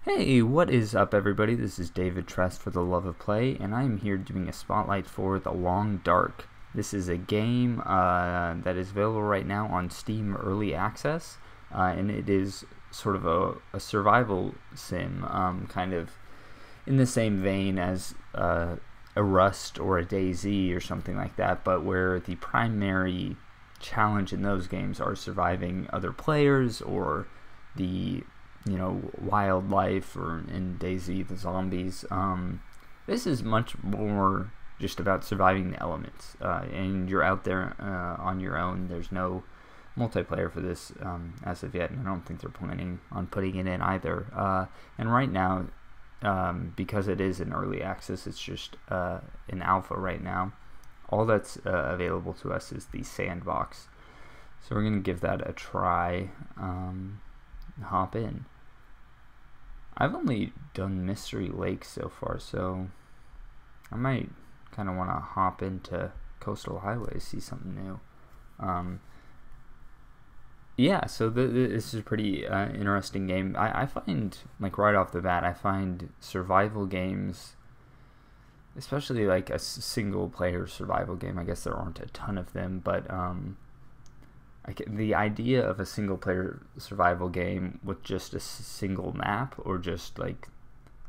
Hey, what is up, everybody? This is David Trest for The Love of Play, and I am here doing a spotlight for The Long Dark. This is a game that is available right now on Steam Early Access, and it is sort of a survival sim, kind of in the same vein as a Rust or a DayZ or something like that, but where the primary challenge in those games are surviving other players or the wildlife, or in DayZ, the zombies. This is much more just about surviving the elements, and you're out there on your own. There's no multiplayer for this as of yet, and I don't think they're planning on putting it in either. And right now, because it is in early access, it's just in alpha right now. All that's available to us is the sandbox. So we're going to give that a try. Hop in. I've only done Mystery Lake so far, so I might kind of want to hop into Coastal Highway, see something new. Yeah, so this is a pretty interesting game. I find, like, right off the bat, I find survival games, especially like a single player survival game, I guess there aren't a ton of them, but the idea of a single player survival game with just a single map, or just like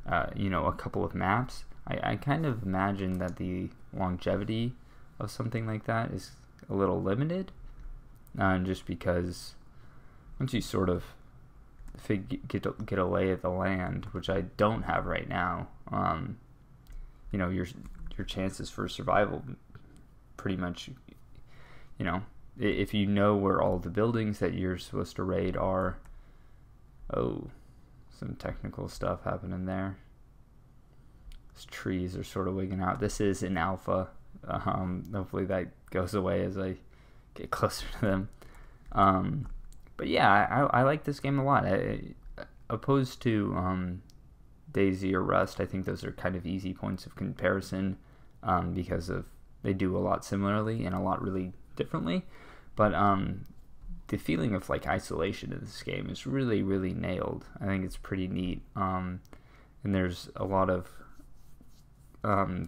a couple of maps, I kind of imagine that the longevity of something like that is a little limited, just because once you sort of get a lay of the land, which I don't have right now, your chances for survival pretty much, if you know where all the buildings that you're supposed to raid are. Oh, some technical stuff happening there. These trees are sort of wigging out. This is in alpha. Hopefully that goes away as I get closer to them. But yeah, I like this game a lot. Opposed to DayZ or Rust, I think those are kind of easy points of comparison, because they do a lot similarly and a lot really differently. But the feeling of like isolation in this game is really, really nailed. I think it's pretty neat. And there's a lot of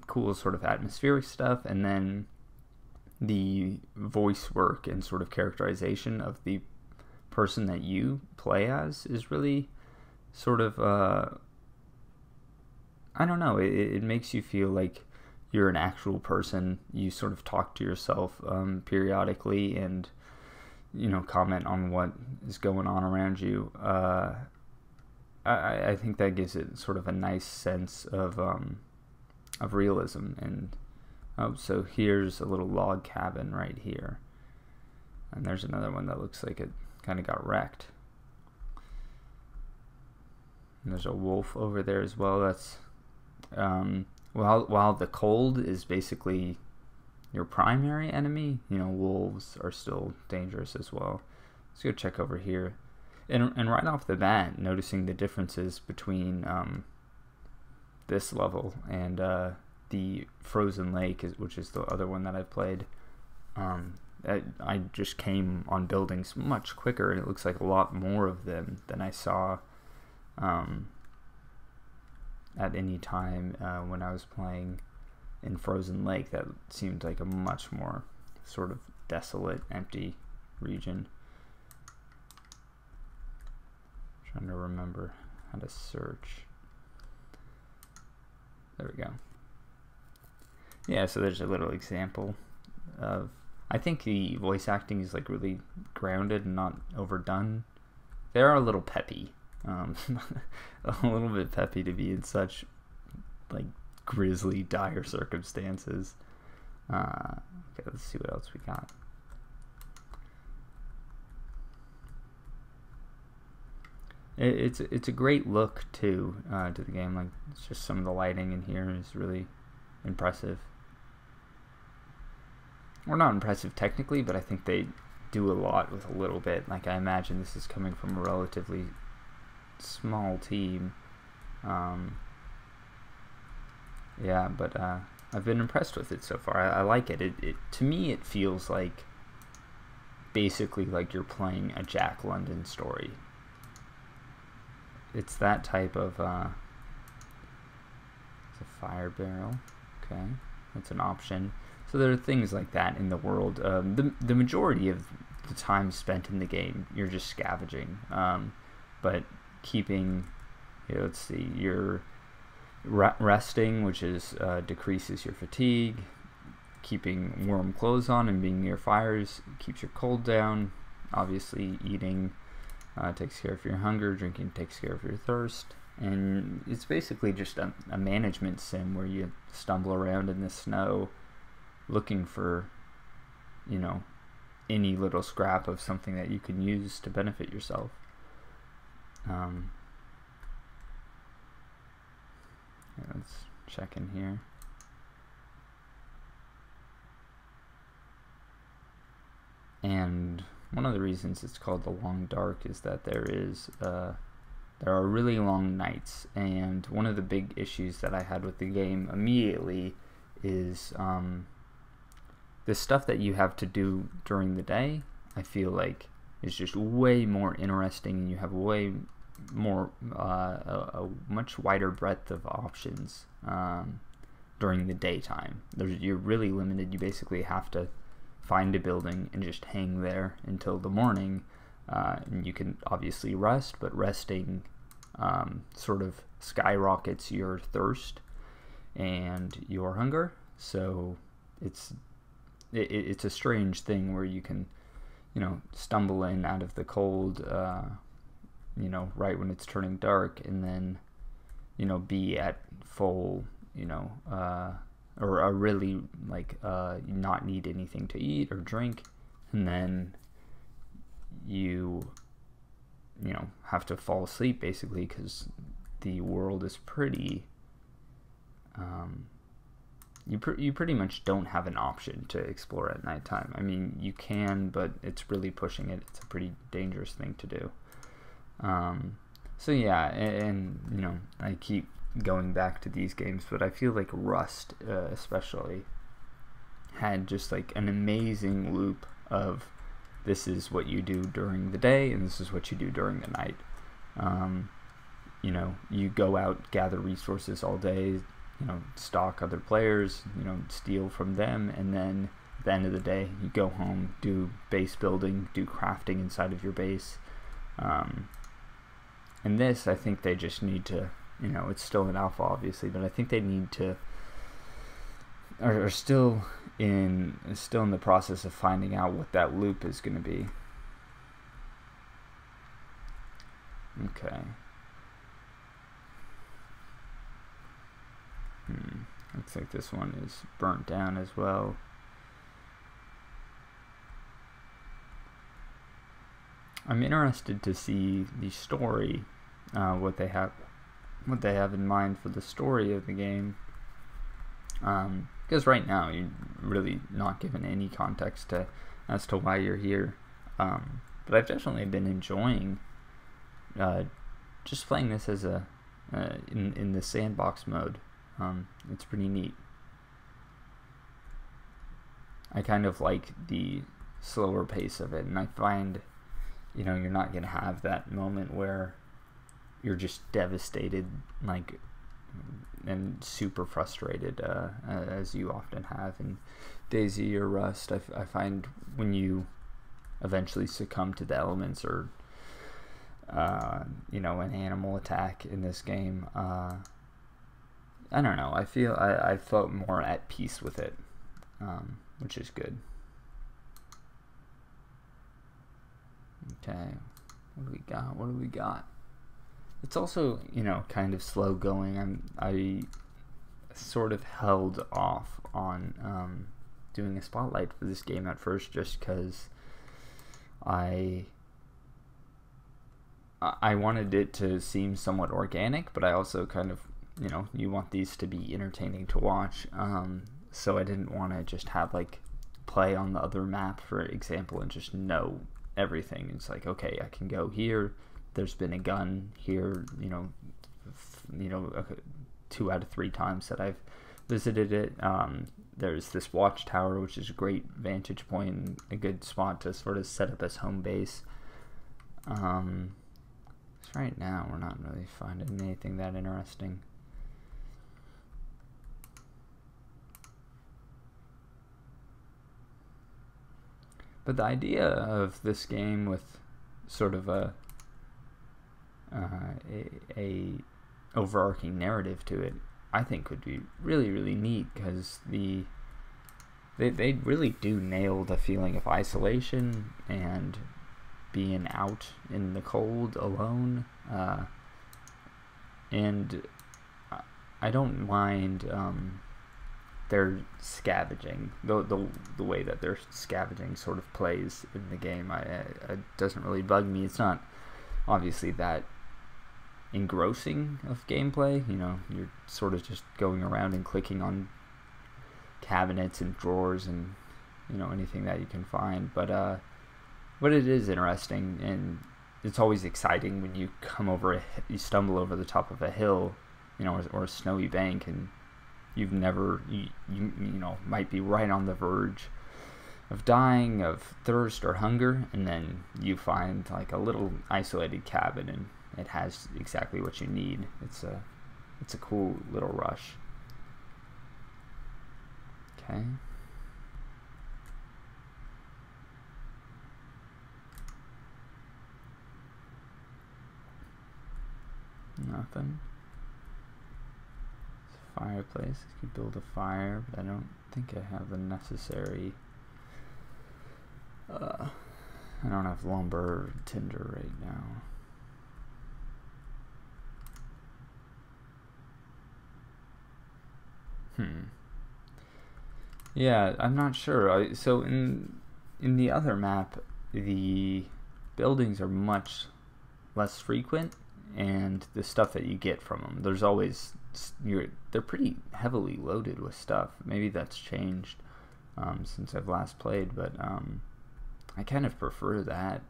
cool sort of atmospheric stuff, and then the voice work and sort of characterization of the person that you play as is really sort of I don't know, it makes you feel like you're an actual person. You sort of talk to yourself periodically, and comment on what is going on around you. I think that gives it sort of a nice sense of realism. And so here's a little log cabin right here, and there's another one that looks like it kind of got wrecked. And there's a wolf over there as well. That's while the cold is basically your primary enemy, wolves are still dangerous as well. Let's go check over here. And right off the bat, noticing the differences between this level and the Frozen Lake, which is the other one that I've played. I just came on buildings much quicker, and it looks like a lot more of them than I saw at any time when I was playing in Frozen Lake. That seemed like a much more sort of desolate, empty region. Trying to remember how to search. There we go. Yeah, so there's a little example of, I think the voice acting is like really grounded and not overdone. They are a little peppy. A little bit peppy to be in such like grisly, dire circumstances. Okay, let's see what else we got. It's a great look too to the game. Like, it's just some of the lighting in here is really impressive. Or not impressive technically, but I think they do a lot with a little bit. Like, I imagine this is coming from a relatively small team. Yeah, but I've been impressed with it so far. I like it. It to me, it feels like basically like you're playing a Jack London story. it's that type of it's a fire barrel. Okay, that's an option. So there are things like that in the world. The majority of the time spent in the game, you're just scavenging, but keeping, let's see, you're resting, which is decreases your fatigue. Keeping warm clothes on and being near fires keeps your cold down. Obviously, eating takes care of your hunger. Drinking takes care of your thirst. And it's basically just a management sim where you stumble around in the snow looking for, any little scrap of something that you can use to benefit yourself. Let's check in here. And one of the reasons it's called the Long Dark is that there are really long nights, and one of the big issues that I had with the game immediately is the stuff that you have to do during the day, I feel like is just way more interesting, and you have way more a much wider breadth of options during the daytime. You're really limited. You basically have to find a building and just hang there until the morning, and you can obviously rest, but resting sort of skyrockets your thirst and your hunger. So it's a strange thing where you can stumble in out of the cold right when it's turning dark, and then be at full or really not need anything to eat or drink, and then you have to fall asleep basically because the world is pretty you pretty much don't have an option to explore at nighttime. I mean, you can, but it's really pushing it. It's a pretty dangerous thing to do. So yeah, and I keep going back to these games, but I feel like Rust especially had just like an amazing loop of this is what you do during the day and this is what you do during the night. You go out, gather resources all day, stalk other players, steal from them, and then at the end of the day you go home, do base building, do crafting inside of your base. And this, I think they just need to, it's still an alpha obviously, but I think they need to are still in the process of finding out what that loop is going to be. Okay. Looks like this one is burnt down as well. I'm interested to see the story, what they have in mind for the story of the game. Because right now you're really not given any context as to why you're here. But I've definitely been enjoying just playing this as in the sandbox mode. It's pretty neat. I kind of like the slower pace of it, and I find you're not gonna have that moment where you're just devastated and super frustrated as you often have in DayZ or Rust. I find when you eventually succumb to the elements or an animal attack in this game, I don't know, I felt more at peace with it, which is good. Okay, what do we got? It's also, kind of slow going. I sort of held off on doing a spotlight for this game at first just because I wanted it to seem somewhat organic, but I also kind of, you want these to be entertaining to watch, so I didn't want to just have play on the other map, for example, and just know everything. It's like, okay, I can go here, there's been a gun here, 2 out of 3 times that I've visited it. There's this watchtower, which is a great vantage point and a good spot to sort of set up as home base. So right now we're not really finding anything that interesting. But the idea of this game with sort of a overarching narrative to it, I think would be really, really neat, because they really do nail the feeling of isolation and being out in the cold alone, and I don't mind their scavenging, the way that their scavenging sort of plays in the game. It doesn't really bug me. It's not obviously that engrossing of gameplay. You know, you're sort of just going around and clicking on cabinets and drawers and, you know, anything that you can find. But it is interesting, and it's always exciting when you you stumble over the top of a hill, you know, or a snowy bank, and you've never, you know, might be right on the verge of dying of thirst or hunger, and then you find like a little isolated cabin, and it has exactly what you need. It's a cool little rush. Okay. Nothing. It's a fireplace. I could build a fire, but I don't think I have the necessary. I don't have lumber or tinder right now. Yeah, I'm not sure. So in the other map, the buildings are much less frequent, and the stuff that you get from them, there's always, they're pretty heavily loaded with stuff. Maybe that's changed since I've last played, but I kind of prefer that,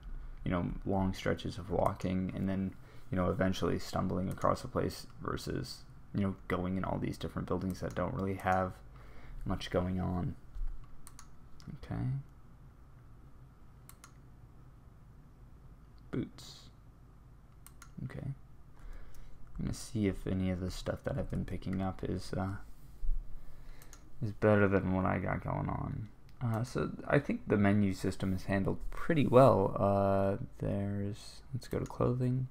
you know, long stretches of walking and then, you know, eventually stumbling across a place versus, you know, going in all these different buildings that don't really have much going on. Okay. Boots. Okay. I'm gonna see if any of the stuff that I've been picking up is better than what I got going on. So I think the menu system is handled pretty well. Let's go to clothing.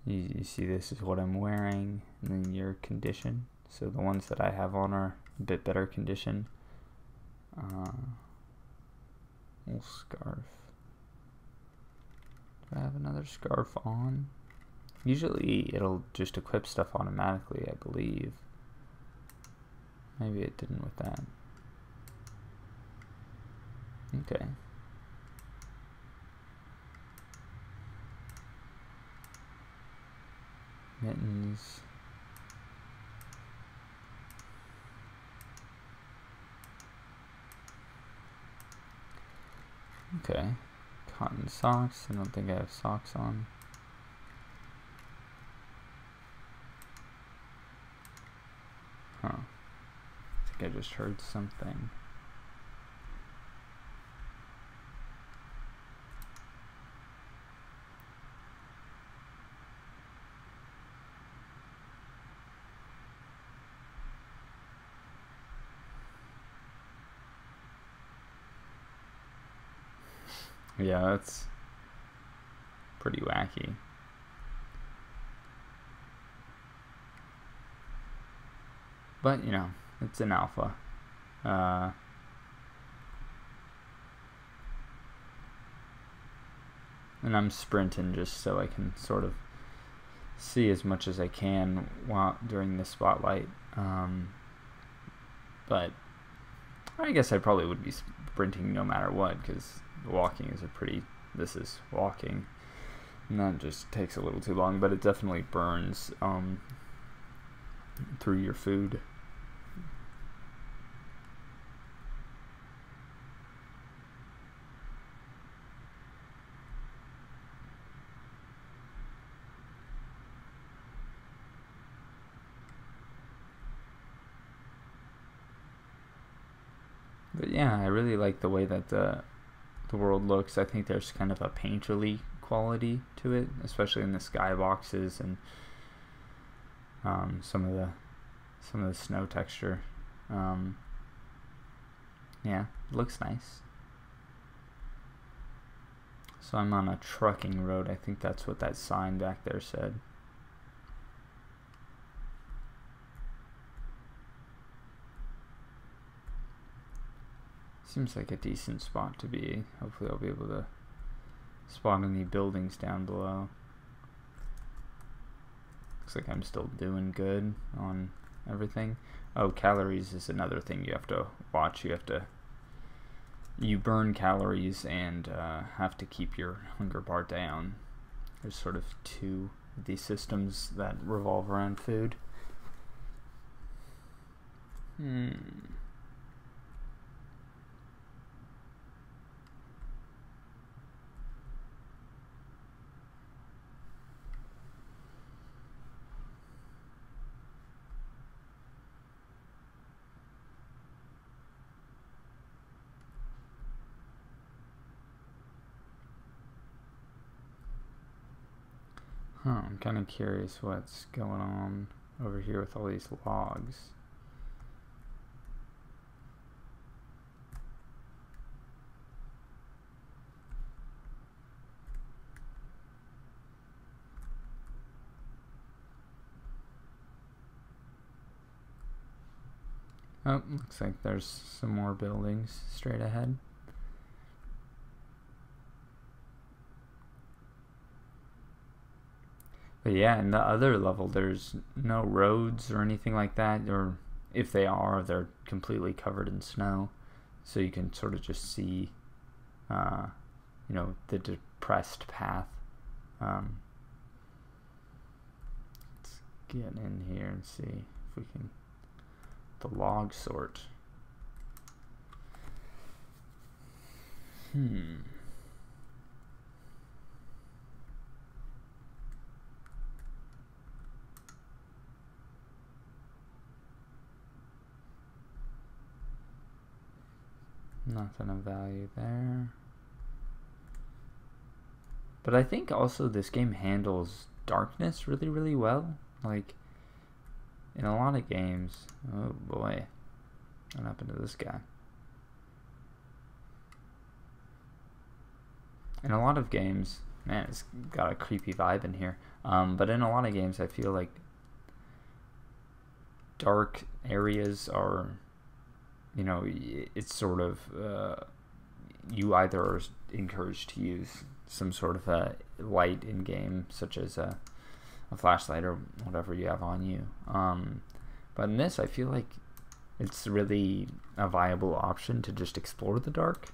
You see this is what I'm wearing, and then your condition. So the ones that I have on are a bit better condition. Little scarf. Do I have another scarf on? Usually it'll just equip stuff automatically, I believe. Maybe it didn't with that. Okay. Mittens. Okay. Cotton socks. I don't think I have socks on. Huh. I think I just heard something. Yeah, that's pretty wacky. But, you know, it's an alpha. And I'm sprinting just so I can sort of see as much as I can during the spotlight. But I guess I probably would be sprinting no matter what, because walking is this is walking, and that just takes a little too long, but it definitely burns through your food. But yeah, I really like the way that the world looks. I think there's kind of a painterly quality to it, especially in the skyboxes and some of the snow texture. Yeah, it looks nice. So I'm on a trucking road. I think that's what that sign back there said. Seems like a decent spot to be. Hopefully I'll be able to spot any buildings down below. Looks like I'm still doing good on everything. Oh, calories is another thing you have to watch. You burn calories and have to keep your hunger bar down. There's sort of two of these systems that revolve around food. I'm kind of curious what's going on over here with all these logs. Oh, looks like there's some more buildings straight ahead. But yeah, in the other level, there's no roads or anything like that, or if they are, they're completely covered in snow. So you can sort of just see, you know, the depressed path. Let's get in here and see if we can, the log sort. Nothing of value there. But I think also this game handles darkness really, really well. Like, in a lot of games... Oh boy. What happened to this guy? In a lot of games... Man, it's got a creepy vibe in here. But in a lot of games, I feel like dark areas are... You know, it's sort of, you either are encouraged to use some sort of a light in game, such as a flashlight or whatever you have on you. But in this, I feel like it's really a viable option to just explore the dark.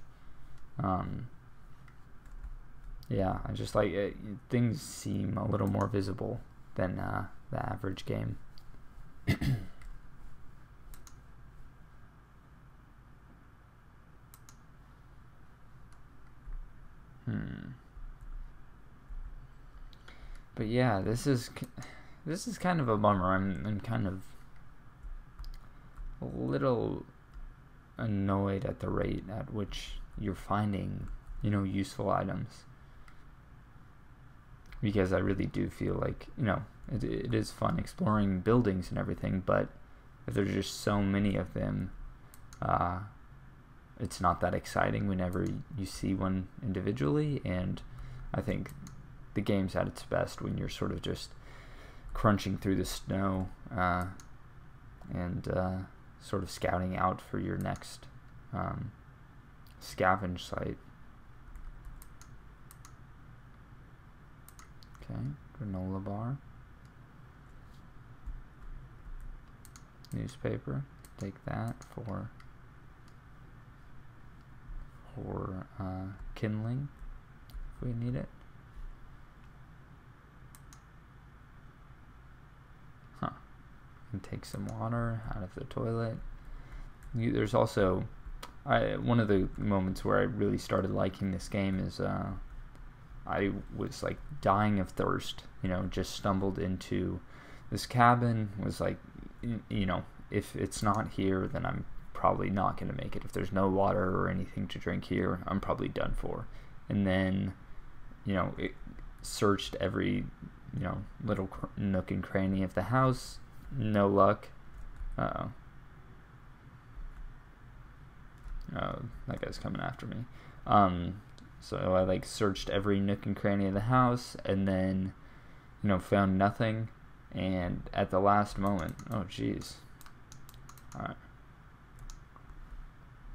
Yeah, I just like it, things seem a little more visible than the average game. But yeah, this is kind of a bummer. I'm kind of a little annoyed at the rate at which you're finding, you know, useful items. Because I really do feel like, you know, it is fun exploring buildings and everything, but if there's just so many of them, it's not that exciting whenever you see one individually. And I think the game's at its best when you're sort of just crunching through the snow and sort of scouting out for your next scavenge site. Okay, granola bar. Newspaper, take that for kindling if we need it. And take some water out of the toilet. There's also one of the moments where I really started liking this game is I was like dying of thirst, you know, just stumbled into this cabin, was like, you know, if it's not here, then I'm probably not going to make it. If there's no water or anything to drink here, I'm probably done for. And then, you know, searched every, little nook and cranny of the house. No luck. Uh-oh. Oh, that guy's coming after me. So I like searched every nook and cranny of the house, and then, found nothing. And at the last moment, oh jeez. Alright.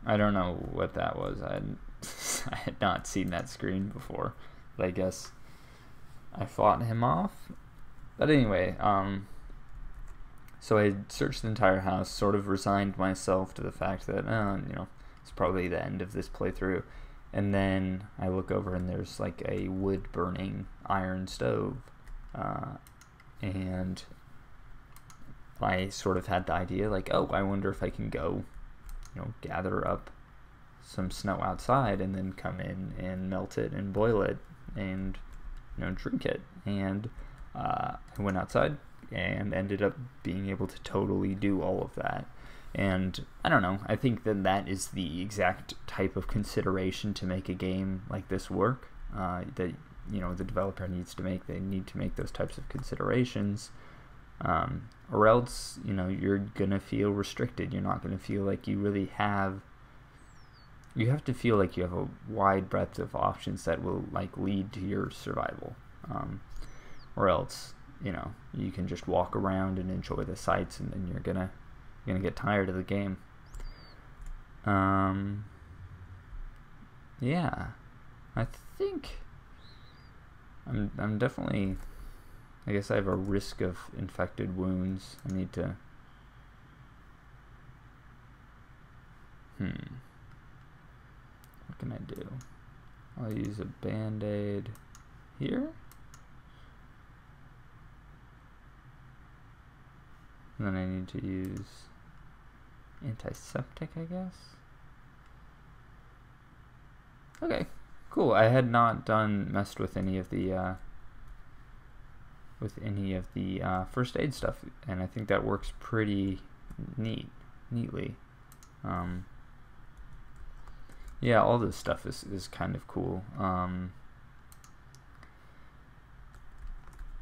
I don't know what that was. I had not seen that screen before, but I guess I fought him off. But anyway, so I searched the entire house, sort of resigned myself to the fact that, it's probably the end of this playthrough. And then I look over and there's like a wood-burning iron stove. And I sort of had the idea, like, oh, I wonder if I can go, gather up some snow outside and then come in and melt it and boil it and, drink it. And I went outside and ended up being able to totally do all of that. And I don't know, I think that is the exact type of consideration to make a game like this work, that the developer needs to make. They need to make those types of considerations, or else you're gonna feel restricted. You're not gonna feel like you really have. You have to feel like you have a wide breadth of options that will like lead to your survival, or else you can just walk around and enjoy the sights, and then you're gonna get tired of the game. Yeah, I think I'm definitely. I guess I have a risk of infected wounds. I need to. What can I do? I'll use a band-aid here. And then I need to use antiseptic, I guess. Okay, cool. I had not messed with any of the first aid stuff, and I think that works pretty neatly. Yeah, all this stuff is kind of cool.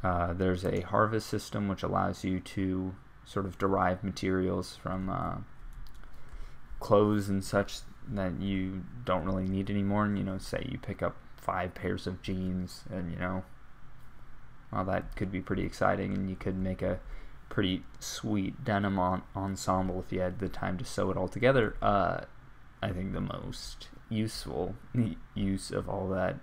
There's a harvest system which allows you to sort of derive materials from clothes and such that you don't really need anymore. And say you pick up 5 pairs of jeans, and well, that could be pretty exciting, and you could make a pretty sweet denim ensemble if you had the time to sew it all together. I think the most useful use of all that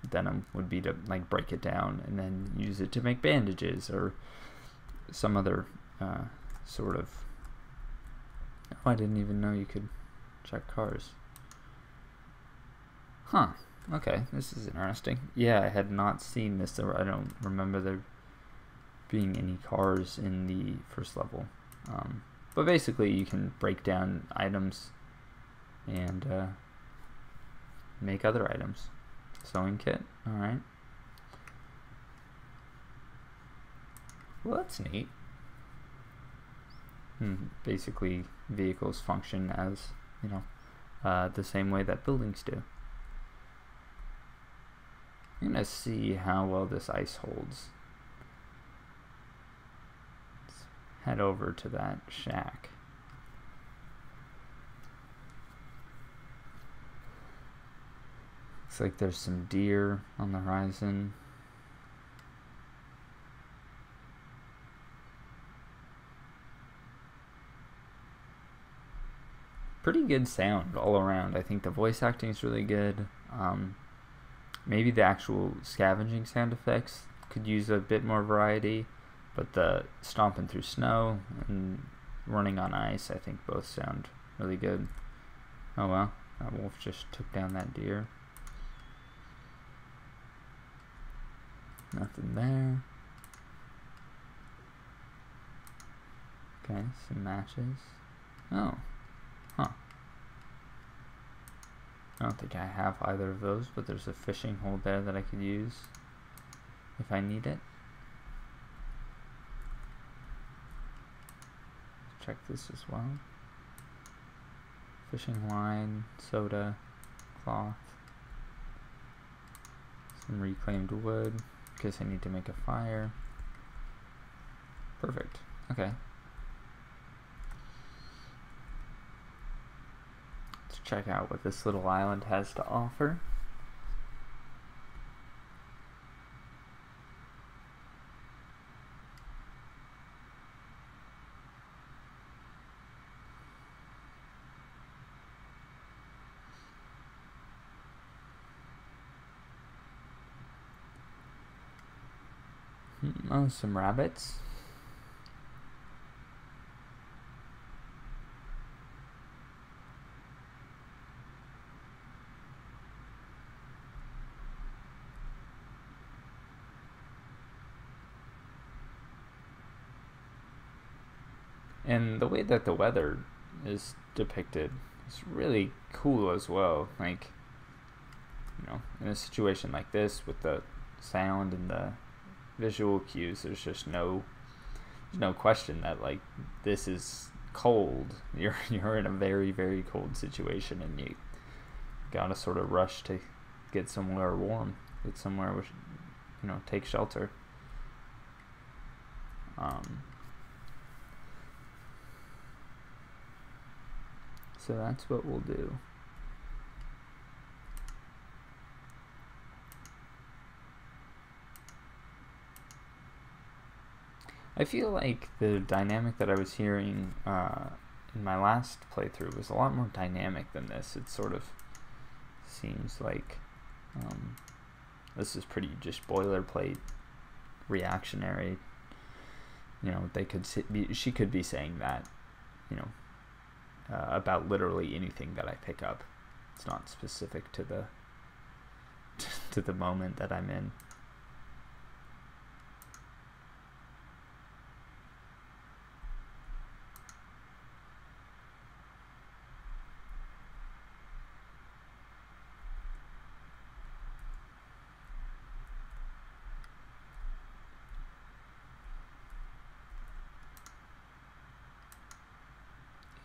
denim would be to like break it down and then use it to make bandages or some other sort of. Oh, I didn't even know you could check cars. Huh. Okay, this is interesting. Yeah, I had not seen this. I don't remember there being any cars in the first level. But basically, you can break down items and make other items. Sewing kit. All right. Well, that's neat. Basically, vehicles function as the same way that buildings do. I'm gonna see how well this ice holds. Let's head over to that shack. Looks like there's some deer on the horizon. Pretty good sound all around. I think the voice acting is really good. Maybe the actual scavenging sound effects could use a bit more variety, but the stomping through snow and running on ice, I think both sound really good. Oh well, that wolf just took down that deer. Nothing there. Okay, some matches. Oh, huh. I don't think I have either of those, but there's a fishing hole there that I could use if I need it. Check this as well. Fishing line, soda, cloth, Some reclaimed wood, in case I need to make a fire. Perfect. Okay. Let's check out what this little island has to offer. Oh, some rabbits. And the way that the weather is depicted is really cool as well. Like, you know, in a situation like this with the sound and the visual cues, there's just no question that like this is cold. You're in a very, very cold situation, and you gotta sort of rush to get somewhere warm, get somewhere which, you know, take shelter. So that's what we'll do. I feel like the dynamic that I was hearing in my last playthrough was a lot more dynamic than this. It sort of seems like this is pretty just boilerplate, reactionary. You know, she could be saying that, you know, about literally anything that I pick up. It's not specific to the to the moment that I'm in.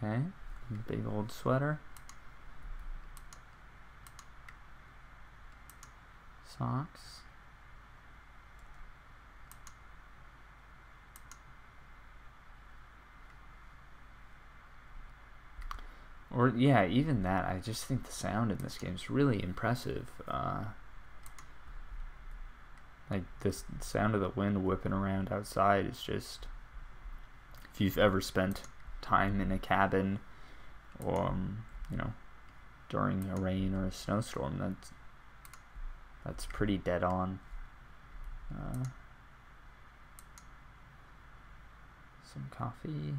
Okay, big old sweater. Socks. Or, yeah, even that, I just think the sound in this game is really impressive. Like, this sound of the wind whipping around outside is just, if you've ever spent time in a cabin or you know, during a rain or a snowstorm, that's pretty dead on. Some coffee.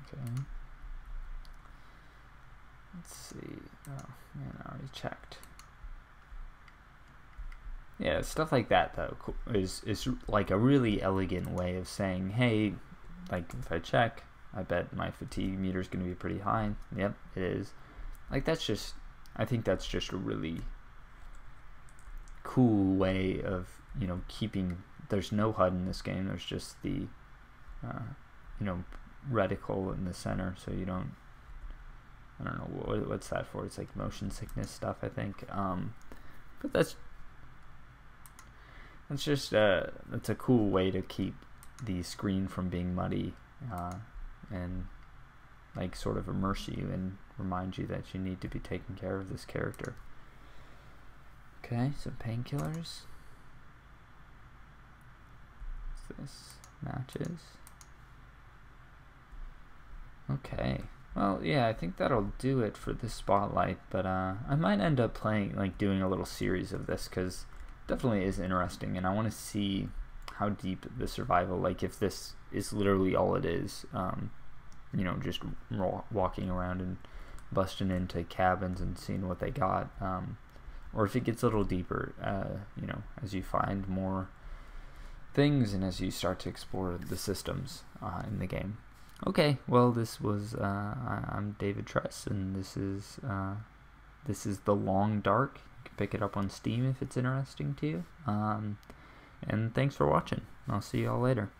Okay. Let's see. Oh man, I already checked. Yeah, stuff like that though is like a really elegant way of saying, hey, like if I check, I bet my fatigue meter is going to be pretty high. Yep, it is. Like that's just, I think that's just a really cool way of, you know, keeping. There's no HUD in this game. There's just the, you know, reticle in the center, so you don't. I don't know what's that for. It's like motion sickness stuff, I think. But that's just that's a cool way to keep the screen from being muddy, and like sort of immerse you and remind you that you need to be taking care of this character. Okay, some painkillers. What's this? Matches. Okay. Well, yeah, I think that'll do it for this spotlight, but I might end up playing, like, doing a little series of this, because it definitely is interesting, and I want to see how deep the survival, like, if this is literally all it is, you know, just walking around and busting into cabins and seeing what they got, or if it gets a little deeper, you know, as you find more things and as you start to explore the systems in the game. Okay, well, this was I'm David Tress, and this is The Long Dark. You can pick it up on Steam if it's interesting to you. And thanks for watching. I'll see you all later.